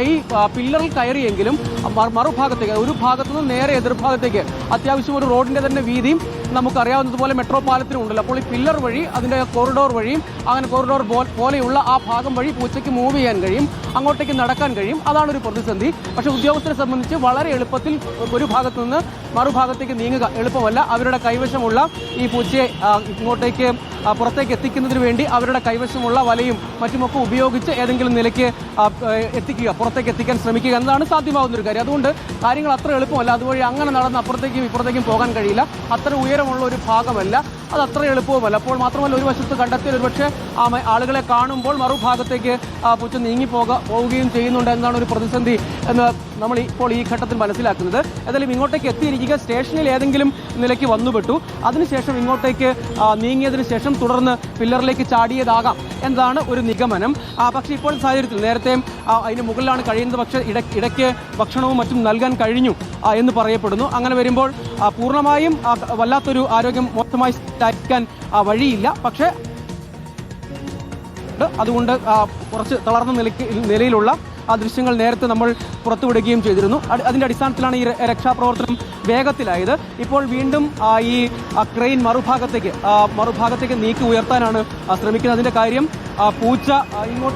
ഈ പില്ലറിൽ കയറിയെങ്കിലും മറുഭാഗത്തേക്ക് ഒരു ഭാഗത്തു നിന്ന് നേരെ എതിർഭാഗത്തേക്ക് അത്യാവശ്യം ഒരു റോഡിന്റെ തന്നെ വീതിയും നമുക്കറിയാവുന്നതുപോലെ മെട്രോ പാലത്തിനും ഉണ്ടല്ലോ. അപ്പോൾ ഈ പില്ലർ വഴി അതിന്റെ കോറിഡോർ വഴിയും അങ്ങനെ കോറിഡോർ പോലെയുള്ള ആ ഭാഗം വഴി പൂച്ചയ്ക്ക് മൂവ് ചെയ്യാൻ കഴിയും, അങ്ങോട്ടേക്ക് നടക്കാൻ കഴിയും. അതാണ് ഒരു പ്രതിസന്ധി. പക്ഷേ ഉദ്യോഗസ്ഥരെ സംബന്ധിച്ച് വളരെ എളുപ്പത്തിൽ ഒരു ഭാഗത്തു നിന്ന് മറുഭാഗത്തേക്ക് നീങ്ങുക എളുപ്പമല്ല. അവരുടെ കൈവശമുള്ള ഈ പൂച്ചയെ ഇങ്ങോട്ടേക്ക് പുറത്തേക്ക് എത്തിക്കുന്നതിന് വേണ്ടി അവരുടെ കൈവശമുള്ള വലയും മറ്റുമൊക്കെ ഉപയോഗിച്ച് ഏതെങ്കിലും നിലയ്ക്ക് എത്തിക്കുക, പുറത്തേക്ക് എത്തിക്കാൻ ശ്രമിക്കുക എന്നതാണ് സാധ്യമാകുന്നൊരു കാര്യം. അതുകൊണ്ട് കാര്യങ്ങൾ അത്ര എളുപ്പമല്ല. അതുവഴി അങ്ങനെ നടന്ന് അപ്പുറത്തേക്കും ഇപ്പുറത്തേക്കും പോകാൻ കഴിയില്ല. അത്ര ഉയരമുള്ള ഒരു ഭാഗമല്ല, അത് അത്ര എളുപ്പവുമല്ല. അപ്പോൾ മാത്രമല്ല ഒരു വശത്ത് കണ്ടെത്തിയ ഒരുപക്ഷെ ആളുകളെ കാണുമ്പോൾ മറുഭാഗത്തേക്ക് പൂച്ച പോവുകയും ചെയ്യുന്നുണ്ട് എന്നതാണ് ഒരു പ്രതിസന്ധി എന്ന് നമ്മൾ ഇപ്പോൾ ഈ ഘട്ടത്തിൽ മനസ്സിലാക്കുന്നത്. ഏതായാലും ഇങ്ങോട്ടേക്ക് എത്തിയിരിക്കുക സ്റ്റേഷനിൽ ഏതെങ്കിലും നിലയ്ക്ക് വന്നുപെട്ടു, അതിനുശേഷം ഇങ്ങോട്ടേക്ക് നീങ്ങിയതിനു ശേഷം തുടർന്ന് പില്ലറിലേക്ക് ചാടിയതാകാം എന്നതാണ് ഒരു നിഗമനം. പക്ഷേ ഇപ്പോൾ സാഹചര്യത്തിൽ നേരത്തെ അതിന് മുകളിലാണ് കഴിയുന്നത്, പക്ഷേ ഇടയ്ക്ക് ഭക്ഷണവും മറ്റും നൽകാൻ കഴിഞ്ഞു എന്ന് പറയപ്പെടുന്നു. അങ്ങനെ വരുമ്പോൾ പൂർണ്ണമായും വല്ലാത്തൊരു ആരോഗ്യം മൊത്തമായി സ്ഥാപിക്കാൻ വഴിയില്ല. പക്ഷേ അതുകൊണ്ട് കുറച്ച് തളർന്ന നിലയിലുള്ള ആ ദൃശ്യങ്ങൾ നേരത്തെ നമ്മൾ പുറത്തുവിടുകയും ചെയ്തിരുന്നു. അതിൻ്റെ അടിസ്ഥാനത്തിലാണ് ഈ രക്ഷാപ്രവർത്തനം വേഗത്തിലായത്. ഇപ്പോൾ വീണ്ടും ഈ ക്രെയിൻ മറുഭാഗത്തേക്ക് നീക്കി ഉയർത്താനാണ് ശ്രമിക്കുന്നത്. അതിൻ്റെ കാര്യം പൂച്ച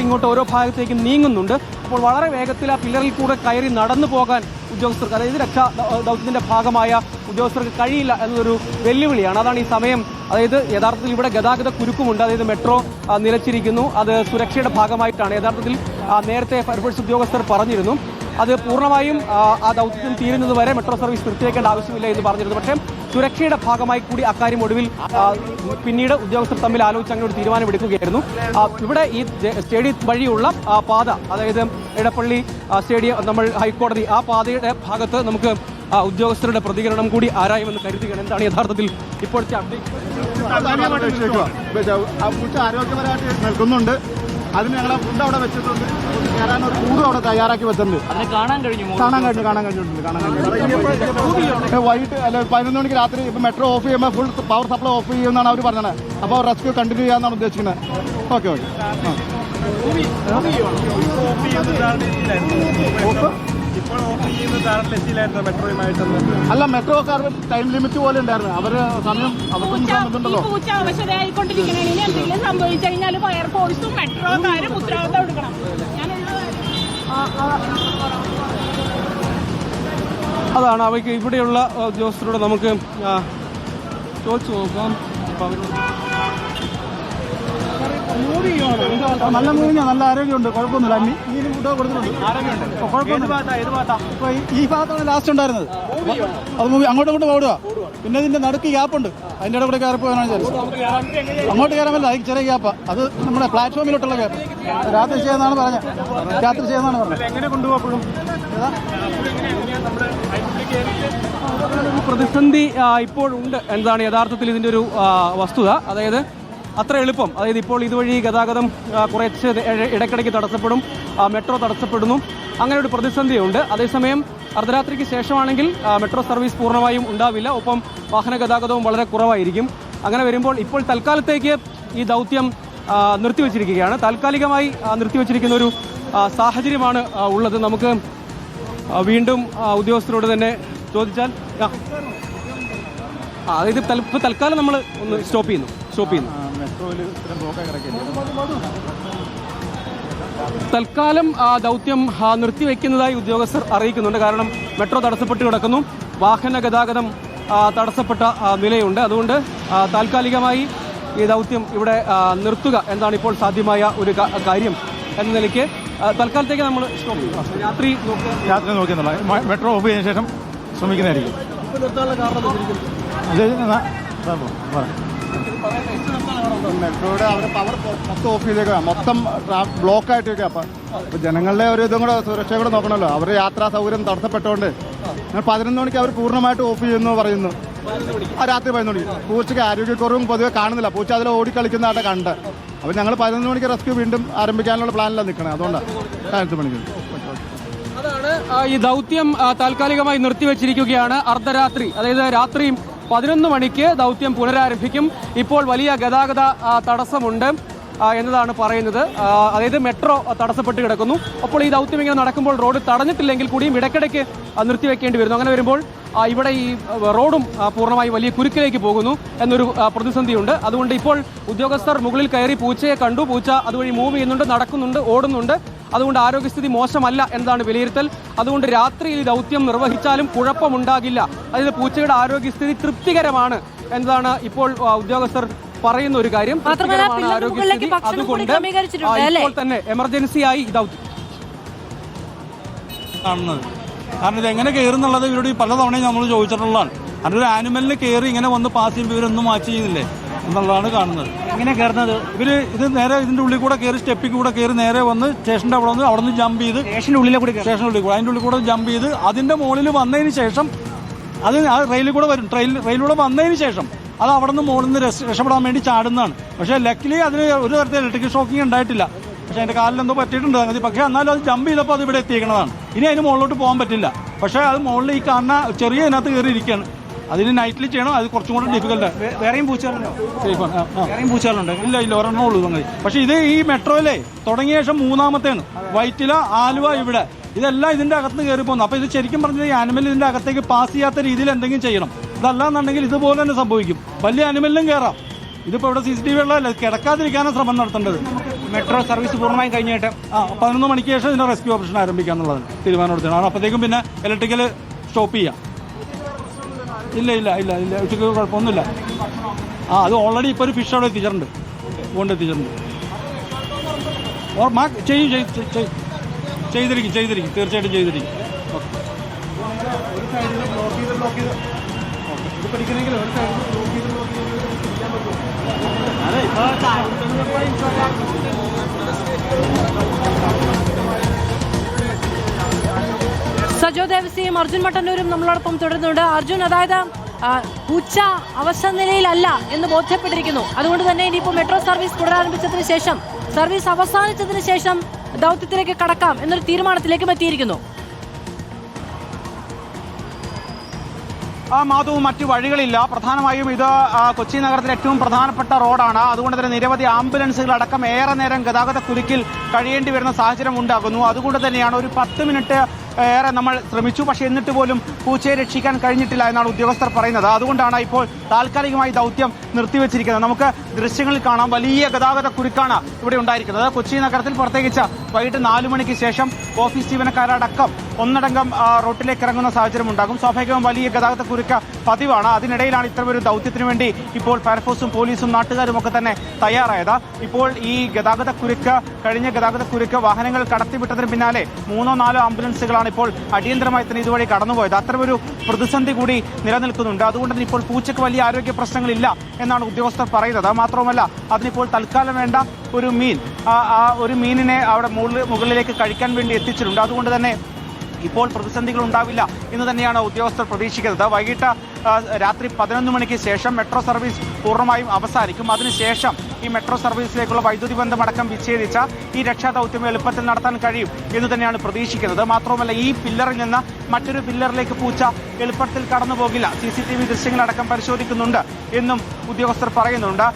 ഇങ്ങോട്ടോ ഓരോ ഭാഗത്തേക്കും നീങ്ങുന്നുണ്ട്. അപ്പോൾ വളരെ വേഗത്തിൽ ആ പില്ലറിൽ കൂടെ കയറി നടന്നു പോകാൻ ഉദ്യോഗസ്ഥർക്ക്, അതായത് രക്ഷാ ദൗത്യത്തിൻ്റെ ഭാഗമായ ഉദ്യോഗസ്ഥർക്ക് കഴിയില്ല എന്നതൊരു വെല്ലുവിളിയാണ്. അതാണ് ഈ സമയം, അതായത് യഥാർത്ഥത്തിൽ ഇവിടെ ഗതാഗത കുരുക്കുമുണ്ട്. അതായത് മെട്രോ നിലച്ചിരിക്കുന്നു, അത് സുരക്ഷയുടെ ഭാഗമായിട്ടാണ്. യഥാർത്ഥത്തിൽ നേരത്തെ ഫയർഫോഴ്സ് ഉദ്യോഗസ്ഥർ പറഞ്ഞിരുന്നു അത് പൂർണ്ണമായും ആ ദൗത്യം തീരുന്നത് വരെ മെട്രോ സർവീസ് നിർത്തിവെക്കേണ്ട ആവശ്യമില്ല എന്ന് പറഞ്ഞിരുന്നു. പക്ഷേ സുരക്ഷയുടെ ഭാഗമായി കൂടി അക്കാര്യം ഒടുവിൽ പിന്നീട് ഉദ്യോഗസ്ഥർ തമ്മിൽ ആലോചിച്ച് അങ്ങനെ ഒരു തീരുമാനമെടുക്കുകയായിരുന്നു. ഇവിടെ ഈ സ്റ്റേഡിയം വഴിയുള്ള പാത, അതായത് എടപ്പള്ളി സ്റ്റേഡിയം, നമ്മൾ ഹൈക്കോടതി, ആ പാതയുടെ ഭാഗത്ത് നമുക്ക് ഉദ്യോഗസ്ഥരുടെ പ്രതികരണം കൂടി ആരായുമെന്ന് കരുതുകയാണ്. എന്താണ് യഥാർത്ഥത്തിൽ ഇപ്പോഴത്തെ ആരോഗ്യപരമായിട്ട് നിൽക്കുന്നുണ്ട്. അതിന് ഞങ്ങളെ ഫുഡ് അവിടെ വെച്ചിട്ടുണ്ട്, കയറാൻ ഒരു കൂടും അവിടെ തയ്യാറാക്കി വെച്ചിട്ടുണ്ട്. കാണാൻ കഴിഞ്ഞിട്ടുണ്ട്. വൈകിട്ട് അല്ലെ 11 മണിക്ക് രാത്രി ഇപ്പം മെട്രോ ഓഫ് ചെയ്യുമ്പോൾ ഫുൾ പവർ സപ്ലൈ ഓഫ് ചെയ്യുമെന്നാണ് അവർ പറഞ്ഞത്. അപ്പോൾ റെസ്ക്യൂ കണ്ടിന്യൂ ചെയ്യാമെന്നാണ് ഉദ്ദേശിക്കുന്നത്. ഓക്കെ അല്ല, മെട്രോ കാർ ടൈം ലിമിറ്റ് പോലെ ഉണ്ടായിരുന്നു. അവര് സമയം അവർക്കുണ്ടല്ലോ. അതാണ് അവയ്ക്ക് ഇവിടെയുള്ള ഉദ്യോഗസ്ഥരോട് നമുക്ക് ചോദിച്ചു നോക്കാം. നല്ല മൂവിങ്ങ, നല്ല ആരോഗ്യമുണ്ട്, കുഴപ്പമൊന്നുമില്ല. മീനും ഫുഡ് കൊടുത്തിട്ടുണ്ട്, കുഴപ്പമൊന്നുമില്ല. ഈ ഭാഗത്താണ് ലാസ്റ്റ് ഉണ്ടായിരുന്നത്. അത് മൂവി അങ്ങോട്ടും ഓടുക. പിന്നെ ഇതിന്റെ നടുക്ക് ഗ്യാപ്പുണ്ട്, അതിൻ്റെ ഇടയിൽ കൂടെ കയറി പോകാനാണ് വിചാരിച്ചത്. അങ്ങോട്ട് കയറാൻ പറ്റില്ല, അതിന് ചെറിയ ഗ്യാപ്പാ. അത് നമ്മുടെ പ്ലാറ്റ്ഫോമിലോട്ടുള്ള ഗ്യാപ്പ്. രാത്രി ചെയ്യുന്നതാണ് പറഞ്ഞത്. എങ്ങനെ കൊണ്ടുപോകും പ്രതിസന്ധി ഇപ്പോഴുണ്ട് എന്നതാണ് യഥാർത്ഥത്തിൽ ഇതിൻ്റെ ഒരു വസ്തുത. അതായത് അത്ര എളുപ്പം, അതായത് ഇപ്പോൾ ഇതുവഴി ഗതാഗതം കുറച്ച് ഇടയ്ക്കിടയ്ക്ക് തടസ്സപ്പെടും, മെട്രോ തടസ്സപ്പെടുന്നു, അങ്ങനെ ഒരു പ്രതിസന്ധിയുണ്ട്. അതേസമയം അർദ്ധരാത്രിക്ക് ശേഷമാണെങ്കിൽ മെട്രോ സർവീസ് പൂർണ്ണമായും ഉണ്ടാവില്ല, ഒപ്പം വാഹന ഗതാഗതവും വളരെ കുറവായിരിക്കും. അങ്ങനെ വരുമ്പോൾ ഇപ്പോൾ തൽക്കാലത്തേക്ക് ഈ ദൗത്യം നിർത്തിവെച്ചിരിക്കുകയാണ്. താൽക്കാലികമായി നിർത്തിവെച്ചിരിക്കുന്ന ഒരു സാഹചര്യമാണ് ഉള്ളത്. നമുക്ക് വീണ്ടും ഉദ്യോഗസ്ഥരോട് തന്നെ ചോദിച്ചാൽ, അതായത് ഇപ്പോൾ തൽക്കാലം നമ്മൾ ഒന്ന് സ്റ്റോപ്പ് ചെയ്യുന്നു. തൽക്കാലം ദൗത്യം നിർത്തിവെക്കുന്നതായി ഉദ്യോഗസ്ഥർ അറിയിക്കുന്നുണ്ട്. കാരണം മെട്രോ തടസ്സപ്പെട്ട് കിടക്കുന്നു, വാഹന ഗതാഗതം തടസ്സപ്പെട്ട നിലയുണ്ട്. അതുകൊണ്ട് താൽക്കാലികമായി ഈ ദൗത്യം ഇവിടെ നിർത്തുക എന്നാണ് ഇപ്പോൾ സാധ്യമായ ഒരു കാര്യം എന്ന നിലയ്ക്ക് തൽക്കാലത്തേക്ക് നമ്മൾ രാത്രി നോക്കിയെന്നുള്ള മെട്രോ ഓഫ് ചെയ്തതിനു ശേഷം ശ്രമിക്കുന്നതായിരിക്കും. മെട്രോയുടെ അവർ പവർ മൊത്തം ഓഫ് ചെയ്തേക്കുക, മൊത്തം ബ്ലോക്കായിട്ട് വെക്കുക. അപ്പം ജനങ്ങളുടെ ഒരു ഇതും കൂടെ സുരക്ഷ കൂടെ നോക്കണമല്ലോ. അവരുടെ യാത്രാ സൗകര്യം തടസ്സപ്പെട്ടുകൊണ്ട് 11 മണിക്ക് അവർ പൂർണ്ണമായിട്ട് ഓഫ് ചെയ്യുന്നു പറയുന്നു. രാത്രി 11 മണിക്ക്. പൂച്ചയ്ക്ക് ആരോഗ്യക്കുറവും പൊതുവെ കാണുന്നില്ല. പൂച്ച അതിൽ ഓടിക്കളിക്കുന്നതായിട്ട് കണ്ട്. അപ്പോൾ ഞങ്ങൾ 11 മണിക്ക് റെസ്ക്യൂ വീണ്ടും ആരംഭിക്കാനുള്ള പ്ലാനിലാണ് നിൽക്കണത്. അതുകൊണ്ടാണ് 11 മണിക്ക്. അതാണ് ഈ ദൗത്യം താൽക്കാലികമായി നിർത്തിവെച്ചിരിക്കുകയാണ്. അർദ്ധരാത്രി, അതായത് രാത്രി 11 മണിക്ക് ദൗത്യം പുനരാരംഭിക്കും. ഇപ്പോൾ വലിയ ഗതാഗത തടസ്സമുണ്ട്. എന്നതാണ് പറയുന്നത്. അതായത് മെട്രോ തടസ്സപ്പെട്ട് കിടക്കുന്നു. അപ്പോൾ ഈ ദൗത്യം ഇങ്ങനെ നടക്കുമ്പോൾ റോഡ് തടഞ്ഞിട്ടില്ലെങ്കിൽ കൂടിയും ഇടയ്ക്കിടയ്ക്ക് നിർത്തിവെക്കേണ്ടി വരുന്നു. അങ്ങനെ വരുമ്പോൾ ഇവിടെ ഈ റോഡും പൂർണ്ണമായി വലിയ കുരുക്കിലേക്ക് പോകുന്നു എന്നൊരു പ്രതിസന്ധിയുണ്ട്. അതുകൊണ്ട് ഇപ്പോൾ ഉദ്യോഗസ്ഥർ മുകളിൽ കയറി പൂച്ചയെ കണ്ടു. പൂച്ച അതുവഴി മൂവ് ചെയ്യുന്നുണ്ട്, നടക്കുന്നുണ്ട്, ഓടുന്നുണ്ട്. അതുകൊണ്ട് ആരോഗ്യസ്ഥിതി മോശമല്ല എന്നതാണ് വിലയിരുത്തൽ. അതുകൊണ്ട് രാത്രിയിൽ ഈ ദൗത്യം നിർവഹിച്ചാലും കുഴപ്പമുണ്ടാകില്ല. അതായത് പൂച്ചയുടെ ആരോഗ്യസ്ഥിതി തൃപ്തികരമാണ് എന്നതാണ് ഇപ്പോൾ ഉദ്യോഗസ്ഥർ പറയുന്ന ഒരു കാര്യം. ആരോഗ്യസ്ഥിതി അതുകൊണ്ട് ഇപ്പോൾ തന്നെ എമർജൻസിയായി ഈ ദൗത്യം കാണുന്നത്. കാരണം ഇത് എങ്ങനെ കയറുന്നുള്ളത് ഇവരോട് പലതവണയും നമ്മൾ ചോദിച്ചിട്ടുള്ളതാണ്. അതിനൊരു ആനിമലിന് കയറി ഇങ്ങനെ വന്ന് പാസ് ചെയ്യുമ്പോൾ ഇവരൊന്നും മാച്ച് ചെയ്യുന്നില്ലേ എന്നുള്ളതാണ് കാണുന്നത്. എങ്ങനെ കയറുന്നത്? ഇത് നേരെ ഇതിന്റെ ഉള്ളിൽ കൂടെ കയറി സ്റ്റെപ്പിൽ കൂടെ കയറി നേരെ വന്ന് സ്റ്റേഷന്റെ അവിടെ വന്ന് അവിടെ നിന്ന് ജമ്പ് ചെയ്ത് സ്റ്റേഷന്റെ ഉള്ളിൽ കൂടെ അതിന്റെ ഉള്ളിൽ കൂടെ ജമ്പ് ചെയ്ത് അതിന്റെ മുകളിൽ വന്നതിന് ശേഷം അത് ആ റെയിലിൽ കൂടെ വരും. റെയിലൂടെ വന്നതിന് ശേഷം അത് അവിടെ നിന്ന് മുകളിൽ നിന്ന് രക്ഷപ്പെടാൻ വേണ്ടി ചാടുന്നതാണ്. പക്ഷേ ലക്കിലി അതിന് ഒരു തരത്തിൽ ഇലക്ട്രിക്കൽ ഷോക്കിംഗ് ഉണ്ടായിട്ടില്ല. പക്ഷേ അതിന്റെ കാലിൽ എന്തോ പറ്റിയിട്ടുണ്ട് സംഗതി. പക്ഷേ എന്നാലും അത് ജമ്പ് ചെയ്തപ്പോൾ അത് ഇവിടെ എത്തിയേക്കുന്നതാണ്. ഇനി അതിന് മുകളിലോട്ട് പോകാൻ പറ്റില്ല. പക്ഷേ അത് മുകളിൽ ഈ കാണുന്ന ചെറിയ ഇതിനകത്ത് കയറി ഇരിക്കുകയാണ്. അതിന് നൈറ്റിൽ ചെയ്യണം. അത് കുറച്ചും കൂടെ ഡിഫിക്കൽട്ടാണ്. വേറെയും പൂച്ചകളുണ്ടോ? വേറെയും പൂച്ചകളുണ്ടോ? ഇല്ല ഒരെണ്ണം ഉള്ളൂ സംഗതി. പക്ഷേ ഇത് ഈ മെട്രോയിലെ തുടങ്ങിയ ശേഷം മൂന്നാമത്തെയാണ്. വൈറ്റില, ആലുവ, ഇവിടെ ഇതെല്ലാം ഇതിന്റെ അകത്ത് കയറി പോകുന്നു. അപ്പോൾ ഇത് ശരിക്കും പറഞ്ഞാൽ ഈ ആനിമൽ ഇതിന്റെ അകത്തേക്ക് പാസ് ചെയ്യാത്ത രീതിയിൽ എന്തെങ്കിലും ചെയ്യണം. ഇതല്ലാന്നുണ്ടെങ്കിൽ ഇതുപോലെ തന്നെ സംഭവിക്കും. വലിയ ആനിമലിലും കയറാം. ഇതിപ്പോൾ ഇവിടെ CCTV ഉള്ളതല്ല, കിടക്കാതിരിക്കാനാണ് ശ്രമം നടത്തേണ്ടത്. മെട്രോ സർവീസ് പൂർണ്ണമായും കഴിഞ്ഞിട്ട് 11 മണിക്ക് ശേഷം ഇതിന്റെ റെസ്ക്യൂ ഓപ്പറേഷൻ ആരംഭിക്കാന്നുള്ളതാണ് തീരുമാനം എടുത്തത്. അപ്പോഴത്തേക്കും പിന്നെ ഇലക്ട്രിക്കൽ സ്റ്റോപ്പ് ചെയ്യാം. ഇല്ല ഉച്ചയ്ക്ക് കുഴപ്പമൊന്നുമില്ല. അത് ഓൾറെഡി ഇപ്പോൾ ഒരു ഫിഷ് അവിടെ എത്തിച്ചിട്ടുണ്ട്. ചെയ്തിരിക്കും തീർച്ചയായിട്ടും ചെയ്തിരിക്കും. സജോ ദേവസിയും അർജുൻ മട്ടന്നൂരും നമ്മളോടൊപ്പം തുടരുന്നുണ്ട്. അർജുൻ, അതായത് പൂച്ച അവസ്ഥ നിലയിലല്ല എന്ന് ബോധ്യപ്പെട്ടിരിക്കുന്നു. അതുകൊണ്ട് തന്നെ ഇനിയിപ്പോൾ മെട്രോ സർവീസ് പുനരാരംഭിച്ചതിന് ശേഷം, സർവീസ് അവസാനിച്ചതിന് ശേഷം ദൗത്യത്തിലേക്ക് കടക്കാം എന്നൊരു തീരുമാനത്തിലേക്കും എത്തിയിരിക്കുന്നു. മാധവ്, മറ്റു വഴികളില്ല. പ്രധാനമായും ഇത് കൊച്ചി നഗരത്തിലെ ഏറ്റവും പ്രധാനപ്പെട്ട റോഡാണ്. അതുകൊണ്ട് തന്നെ നിരവധി ആംബുലൻസുകൾ അടക്കം ഏറെ നേരം ഗതാഗത കുരുക്കിൽ കഴിയേണ്ടി വരുന്ന സാഹചര്യം ഉണ്ടാകുന്നു. അതുകൊണ്ട് തന്നെയാണ് ഒരു 10 മിനിറ്റ് ഏറെ നമ്മൾ ശ്രമിച്ചു. പക്ഷേ എന്നിട്ട് പോലും പൂച്ചയെ രക്ഷിക്കാൻ കഴിഞ്ഞിട്ടില്ല എന്നാണ് ഉദ്യോഗസ്ഥർ പറയുന്നത്. അതുകൊണ്ടാണ് ഇപ്പോൾ താൽക്കാലികമായി ദൗത്യം നിർത്തിവെച്ചിരിക്കുന്നത്. നമുക്ക് ദൃശ്യങ്ങളിൽ കാണാം, വലിയ ഗതാഗത കുരുക്കാണ് ഇവിടെ ഉണ്ടായിരിക്കുന്നത്. കൊച്ചി നഗരത്തിൽ പ്രത്യേകിച്ച് വൈകിട്ട് 4 മണിക്ക് ശേഷം ഓഫീസ് ജീവനക്കാരടക്കം ഒന്നടങ്കം റോട്ടിലേക്ക് ഇറങ്ങുന്ന സാഹചര്യം ഉണ്ടാകും. സ്വാഭാവികവും വലിയ ഗതാഗത കുരുക്ക് പതിവാണ്. അതിനിടയിലാണ് ഇത്തരമൊരു ദൗത്യത്തിന് വേണ്ടി ഇപ്പോൾ ഫയർഫോഴ്സും പോലീസും നാട്ടുകാരും ഒക്കെ തന്നെ തയ്യാറായത്. ഇപ്പോൾ ഈ കഴിഞ്ഞ ഗതാഗത കുരുക്ക് വാഹനങ്ങൾ കടത്തിവിട്ടതിന് പിന്നാലെ 3-4 ആംബുലൻസുകളാണ് ഇപ്പോൾ അടിയന്തരമായി തന്നെ ഇതുവഴി കടന്നുപോയത്. അത്തരമൊരു പ്രതിസന്ധി കൂടി നിലനിൽക്കുന്നുണ്ട്. അതുകൊണ്ട് തന്നെ ഇപ്പോൾ പൂച്ചയ്ക്ക് വലിയ ആരോഗ്യ പ്രശ്നങ്ങളില്ല എന്നാണ് ഉദ്യോഗസ്ഥർ പറയുന്നത്. മാത്രവുമല്ല, അതിനിപ്പോൾ തൽക്കാലം വേണ്ട ഒരു മീനിനെ അവിടെ മുകളിലേക്ക് കഴിക്കാൻ വേണ്ടി എത്തിച്ചിട്ടുണ്ട്. അതുകൊണ്ട് തന്നെ ഇപ്പോൾ പ്രതിസന്ധികൾ ഉണ്ടാവില്ല എന്ന് തന്നെയാണ് ഉദ്യോഗസ്ഥർ പ്രതീക്ഷിക്കുന്നത്. വൈകിട്ട് രാത്രി 11 മണിക്ക് ശേഷം മെട്രോ സർവീസ് പൂർണ്ണമായും അവസാനിക്കും. അതിനുശേഷം ഈ മെട്രോ സർവീസിലേക്കുള്ള വൈദ്യുതി ബന്ധമടക്കം വിച്ഛേദിച്ച ഈ രക്ഷാദൗത്യം എളുപ്പത്തിൽ നടത്താൻ കഴിയും എന്ന് തന്നെയാണ് പ്രതീക്ഷിക്കുന്നത്. മാത്രവുമല്ല, ഈ പില്ലറിൽ നിന്ന് മറ്റൊരു പില്ലറിലേക്ക് പൂച്ച എളുപ്പത്തിൽ കടന്നു പോകില്ല. CCTV ദൃശ്യങ്ങളടക്കം പരിശോധിക്കുന്നുണ്ട് എന്നും ഉദ്യോഗസ്ഥർ പറയുന്നുണ്ട്.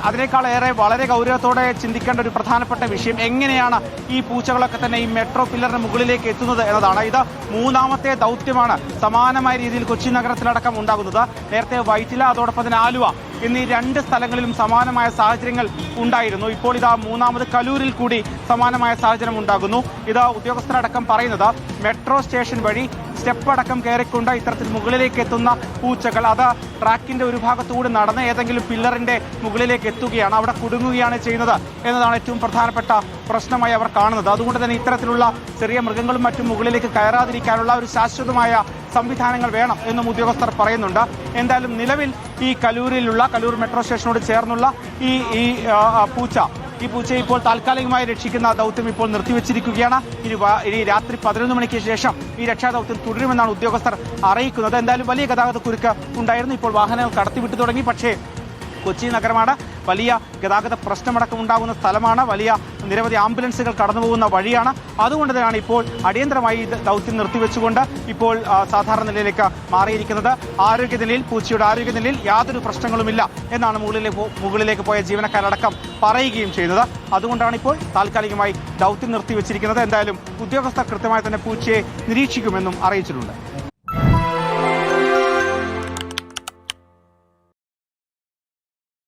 അതിനേക്കാളേറെ വളരെ ഗൗരവത്തോടെ ചിന്തിക്കേണ്ട ഒരു പ്രധാനപ്പെട്ട വിഷയം എങ്ങനെയാണ് ഈ പൂച്ചകളൊക്കെ തന്നെ ഈ മെട്രോ പില്ലറിന് മുകളിലേക്ക് എത്തുന്നത് എന്നതാണ്. ഇത് 3ാമത്തെ ദൗത്യമാണ് സമാനമായ രീതിയിൽ കൊച്ചി നഗരത്തിലടക്കം ഉണ്ടാകുന്നത്. നേരത്തെ വൈറ്റില, അതോടൊപ്പം തന്നെ ആലുവ എന്നീ 2 സ്ഥലങ്ങളിലും സമാനമായ സാഹചര്യങ്ങൾ ഉണ്ടായിരുന്നു. ഇപ്പോൾ ഇതാ 3ാമത് കലൂരിൽ കൂടി സമാനമായ സാഹചര്യം ഉണ്ടാകുന്നു. ഇത് ഉദ്യോഗസ്ഥരടക്കം പറയുന്നത് മെട്രോ സ്റ്റേഷൻ വഴി സ്റ്റെപ്പ് അടക്കം കയറിക്കൊണ്ട് ഇത്തരത്തിൽ മുകളിലേക്ക് എത്തുന്ന പൂച്ചകൾ അത് ട്രാക്കിന്റെ ഒരു ഭാഗത്തുകൂടി നടന്ന് ഏതെങ്കിലും പില്ലറിന്റെ മുകളിലേക്ക് എത്തുകയാണ്, അവിടെ കുടുങ്ങുകയാണ് ചെയ്യുന്നത് എന്നതാണ് ഏറ്റവും പ്രധാനപ്പെട്ട പ്രശ്നമായി അവർ കാണുന്നത്. അതുകൊണ്ട് തന്നെ ഇത്തരത്തിലുള്ള ചെറിയ മൃഗങ്ങളും മറ്റും മുകളിലേക്ക് കയറാതിരിക്കാനുള്ള ഒരു ശാശ്വതമായ സംവിധാനങ്ങൾ വേണം എന്നും ഉദ്യോഗസ്ഥർ പറയുന്നുണ്ട്. എന്തായാലും നിലവിൽ ഈ കലൂർ മെട്രോ സ്റ്റേഷനോട് ചേർന്നുള്ള ഈ പൂച്ചയെ ഇപ്പോൾ താൽക്കാലികമായി രക്ഷിക്കുന്ന ദൗത്യം ഇപ്പോൾ നിർത്തിവെച്ചിരിക്കുകയാണ്. ഇനി രാത്രി 11 മണിക്ക് ശേഷം ഈ രക്ഷാദൗത്യം തുടരുമെന്നാണ് ഉദ്യോഗസ്ഥർ അറിയിക്കുന്നത്. എന്തായാലും വലിയ ഗതാഗത കുരുക്ക് ഉണ്ടായിരുന്നു. ഇപ്പോൾ വാഹനങ്ങൾ കടത്തിവിട്ടു തുടങ്ങി. പക്ഷേ കൊച്ചി നഗരമാണ്. വലിയ ഗതാഗത പ്രശ്നമടക്കം ഉണ്ടാകുന്ന സ്ഥലമാണ്. വലിയ നിരവധി ആംബുലൻസുകൾ കടന്നുപോകുന്ന വഴിയാണ്. അതുകൊണ്ട് തന്നെയാണ് ഇപ്പോൾ അടിയന്തരമായി ദൗത്യം നിർത്തിവെച്ചുകൊണ്ട് ഇപ്പോൾ സാധാരണ നിലയിലേക്ക് മാറിയിരിക്കുന്നത്. ആരോഗ്യനിലയിൽ പൂച്ചയുടെ ആരോഗ്യനിലയിൽ യാതൊരു പ്രശ്നങ്ങളുമില്ല എന്നാണ് മുകളിലേക്ക് പോയ ജീവനക്കാരടക്കം പറയുകയും ചെയ്തത്. അതുകൊണ്ടാണ് ഇപ്പോൾ താൽക്കാലികമായി ദൗത്യം നിർത്തിവെച്ചിരിക്കുന്നത്. എന്തായാലും ഉദ്യോഗസ്ഥർ കൃത്യമായി തന്നെ പൂച്ചയെ നിരീക്ഷിക്കുമെന്നും അറിയിച്ചിട്ടുണ്ട്.